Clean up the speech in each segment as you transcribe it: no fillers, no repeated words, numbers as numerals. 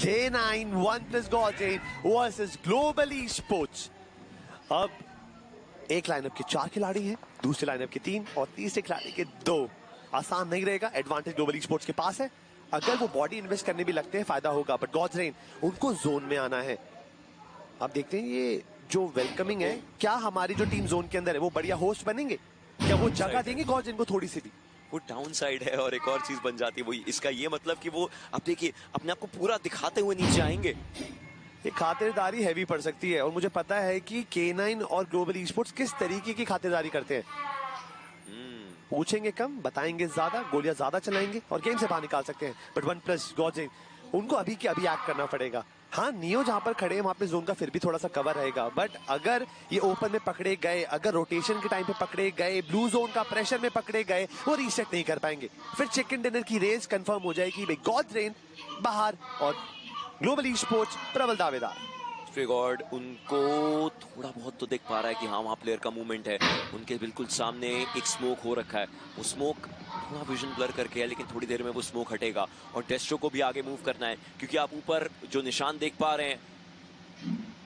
K9 OnePlus Godrein versus global e sports. अब एक lineup के 4 खिलाड़ी हैं, दूसरे लाइनअप के 3 और तीसरे खिलाड़ी के 2। आसान नहीं रहेगा, एडवांटेज ग्लोबल ई स्पोर्ट्स के पास है। अगर वो बॉडी इन्वेस्ट करने भी लगते हैं फायदा होगा, बट Godrein उनको जोन में आना है। आप देखते हैं ये जो वेलकमिंग है, क्या हमारी जो टीम जोन के अंदर है वो बढ़िया होस्ट बनेंगे, क्या वो जगह देंगे Godrein को थोड़ी सी भी? वो डाउन साइड है और एक और चीज बन जाती है वही, इसका ये मतलब कि वो अब देखिए अपने आप को पूरा दिखाते हुए नीचे आएंगे। ये खातिरदारी हैवी पड़ सकती है और मुझे पता है कि K9 और ग्लोबल ई स्पोर्ट्स किस तरीके की खातिरदारी करते हैं। पूछेंगे कम, बताएंगे ज्यादा, गोलियां ज्यादा चलाएंगे और गेम से बाहर निकाल सकते हैं। बट OnePlus Godrein उनको अभी के अभी एक्ट करना पड़ेगा। हाँ, नियो जहां पर खड़े हैं वहां पे जोन का फिर भी थोड़ा सा कवर रहेगा, बट अगर ये ओपन में पकड़े गए, अगर रोटेशन के टाइम पे पकड़े गए, ब्लू जोन का प्रेशर में पकड़े गए, वो रीसेट नहीं कर पाएंगे। फिर चिकन डिनर की रेस कंफर्म हो जाएगी, भाई Godrein बाहर और ग्लोबल ई स्पोर्ट्स प्रबल दावेदार। गॉड उनको थोड़ा बहुत तो देख पा रहा है कि हाँ वहाँ प्लेयर का मूवमेंट है, उनके बिल्कुल सामने एक स्मोक हो रखा है। वो स्मोक थोड़ा विजन ब्लर करके है, लेकिन थोड़ी देर में वो स्मोक हटेगा और डेस्ट्रो को भी आगे मूव करना है, क्योंकि आप ऊपर जो निशान देख पा रहे हैं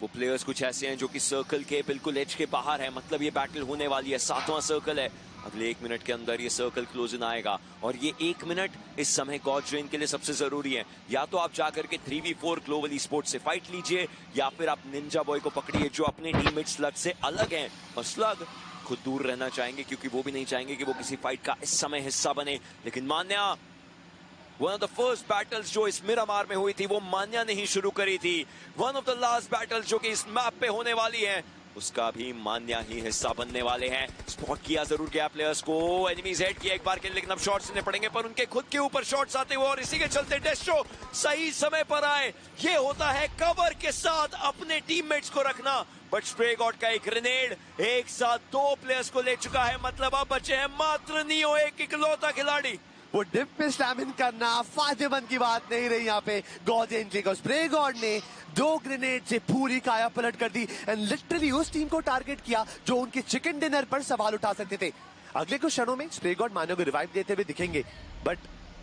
वो प्लेयर्स कुछ ऐसे हैं जो कि सर्कल के बिल्कुल एज के बाहर है। मतलब ये बैटल होने वाली है, 7वां सर्कल है। अगले 1 मिनट के अंदर ये सर्कल क्लोज इन आएगा और ये 1 मिनट इस समय Godrein के लिए सबसे जरूरी है। या तो आप जाकर के 3v4 ग्लोबल ई स्पोर्ट्स से फाइट लीजिए, या फिर आप निंजा बॉय को पकड़िए जो अपने टीममेट स्लग से अलग हैं, और स्लग खुद दूर रहना चाहेंगे क्योंकि वो भी नहीं चाहेंगे कि वो किसी फाइट का इस समय हिस्सा बने। लेकिन Manya, one of the first battles जो इस मिरामार में हुई थी वो मान्या ने ही शुरू करी थी। One of the last battles जो कि इस मैप पे होने वाली है उसका भी मान्या ही हिस्सा बनने वाले हैं। स्पॉट किया जरूर गया प्लेयर्स को, एनिमीज हेड किया एक बार के लिए, लेकिन अब शॉट्स लेने पड़ेंगे, पर उनके खुद के ऊपर शॉट्स आते हुए और इसी के चलते डेस्ट्रो सही समय पर आए। ये होता है कवर के साथ अपने टीममेट्स को रखना। बट स्प्रे गॉड का एक ग्रेनेड एक साथ 2 प्लेयर्स को ले चुका है, मतलब अब बचे हैं मात्र नियो, एक इकलौता खिलाड़ी। वो डिप पे स्टैमिन करना फायदेमंद की बात नहीं रही यहाँ पे Godrein के लिए। स्प्रे गॉड ने 2 ग्रेनेड से पूरी काया पलट कर दी एंड लिटरली उस टीम को टारगेट किया जो उनके चिकन डिनर पर सवाल उठा सकते थे। अगले कुछ क्षणों में स्प्रे गॉड मान्यो को रिवाइव देते हुए दिखेंगे, बट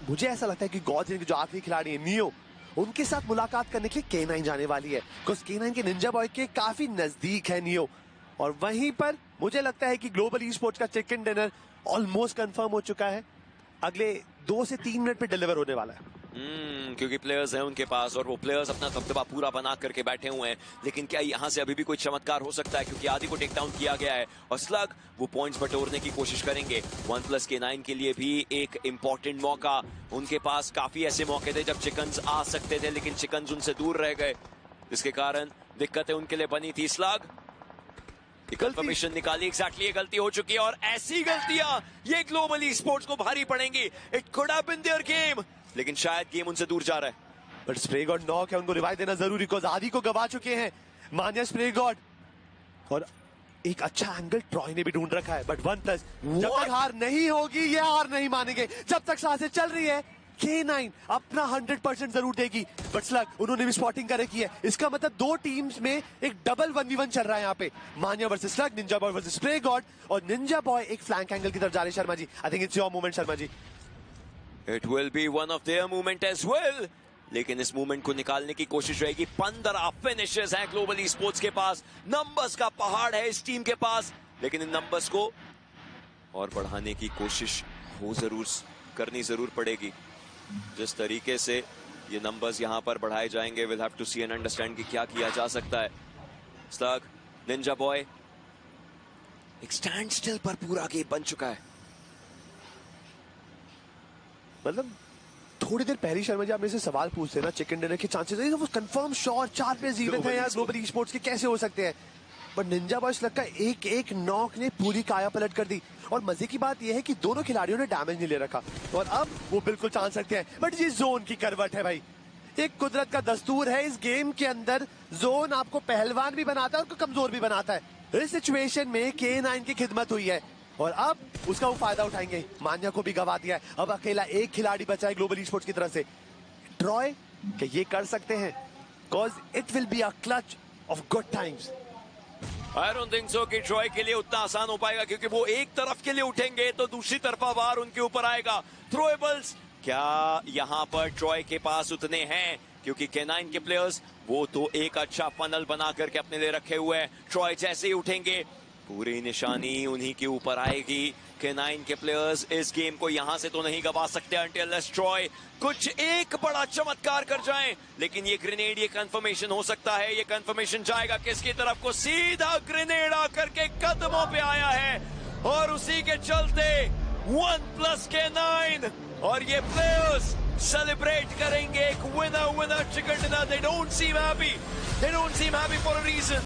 मुझे ऐसा लगता है कि Godrein के जो आखिरी खिलाड़ी है नियो, उनके साथ मुलाकात करने के लिए K9 जाने वाली है। बिकॉज K9 के निंजा बॉय के काफी नजदीक है नियो, और वहीं पर मुझे लगता है कि ग्लोबल ई स्पोर्ट्स का चिकन डिनर ऑलमोस्ट कंफर्म हो चुका है। अगले 2 से 3 मिनट पे डिलीवर होने वाला है। क्योंकि प्लेयर्स हैं उनके पास और वो प्लेयर्स अपना दबदबा पूरा बना करके बैठे हुए हैं। लेकिन क्या यहाँ से अभी भी कोई चमत्कार हो सकता है, क्योंकि आदि को टेक डाउन किया गया है और स्लग वो पॉइंट्स बटोरने की कोशिश करेंगे। OnePlus K9 के लिए भी एक इंपॉर्टेंट मौका, उनके पास काफी ऐसे मौके थे जब चिकन्स आ सकते थे, लेकिन चिकन्स उनसे दूर रह गए, जिसके कारण दिक्कतें उनके लिए बनी थी। स्लग कंफर्मेशन निकाली, एग्जैक्टली ये गलती हो चुकी है और ऐसी गलतियां ये ग्लोबल ई स्पोर्ट्स को भारी पड़ेंगी। It could have been there game, लेकिन शायद गेम उनसे दूर जा रहा है। बट स्प्रे गॉड नॉक है, उनको रिवाइव देना जरूरी, बिकॉज़ आदि को गवा चुके हैं मान्या स्प्रे गॉड, और एक अच्छा एंगल ट्रॉय ने भी ढूंढ रखा है। बट OnePlus जब तक हार नहीं होगी, ये हार नहीं मानेंगे। जब तक सांसें चल रही है K9 अपना 100% जरूर देगी। बट स्लग उन्होंने भी स्पॉटिंग कर रखी है, इसका मतलब 2 टीम्स में एक डबल 1v1 चल रहा है यहाँ पे। Manya versus Slug, Ninja Boy versus Spray God, और निंजा बॉय एक फ्लैंक एंगल की तरफ जा रहे हैं। Sharma ji, I think it's your moment Sharma ji. It will be one of their movement as well, लेकिन इस मूवमेंट को निकालने की कोशिश रहेगी। 15 फिनिशेस हैं ग्लोबल ई स्पोर्ट्स के पास, नंबर्स का पहाड़ है इस टीम के पास, लेकिन इन नंबर्स को और बढ़ाने की कोशिश करनी जरूर पड़ेगी। जिस तरीके से ये नंबर्स यहां पर बढ़ाए जाएंगे, will have to see and understand कि क्या किया जा सकता है। स्लग, निंजा बॉय एक स्टैंड स्टिल पर पूरा गेम बन चुका है। मतलब थोड़ी देर पहले शर्मा जी आपने से सवाल पूछते ना चिकन डिनर के चांसेस है, वो कंफर्म शॉट 4 पे जीवित है यार ग्लोबल ई स्पोर्ट्स के, कैसे हो सकते हैं? बट निंजा बॉय स्लग का एक नॉक ने पूरी काया पलट कर दी, और मजे की बात यह है कि दोनों खिलाड़ियों ने डैमेज नहीं ले रखा और अब वो बिल्कुल चांस सकते हैं। बट ये जोन की करवट है भाई, एक कुदरत का दस्तूर है इस गेम के अंदर, जोन आपको पहलवान भी बनाता है और कमजोर भी बनाता है। इस सिचुएशन में K9 की खिदमत हुई है और अब उसका वो फायदा उठाएंगे। मान्या को भी गवा दिया है, अब अकेला एक खिलाड़ी बचा है ग्लोबल ई स्पोर्ट्स की तरफ से। ट्रॉय क्या ये कर सकते हैं? Because it will be a clutch of good times. I don't think so कि ट्रॉय के लिए उतना आसान हो पाएगा, क्योंकि वो एक तरफ के लिए उठेंगे तो दूसरी तरफा वार उनके ऊपर आएगा। थ्रोएबल्स क्या यहाँ पर ट्रॉय के पास उतने हैं? क्योंकि K9 के प्लेयर्स वो तो एक अच्छा फनल बना करके अपने लिए रखे हुए हैं। ट्रॉय जैसे ही उठेंगे पूरी निशानी उन्हीं के ऊपर आएगी। K9 के प्लेयर्स इस गेम को यहां से तो नहीं गवा सकते until ट्रॉय कुछ एक बड़ा चमत्कार कर जाएं। लेकिन ये ग्रेनेड, ये कंफर्मेशन हो सकता है। ये कंफर्मेशन जाएगा किसकी तरफ को? सीधा ग्रेनेड आकर के कदमों पे आया है और उसी के चलते 1+ K9 और ये प्लेयर्स सेलिब्रेट करेंगे एक winner chicken dinner. They don't seem happy for a reason.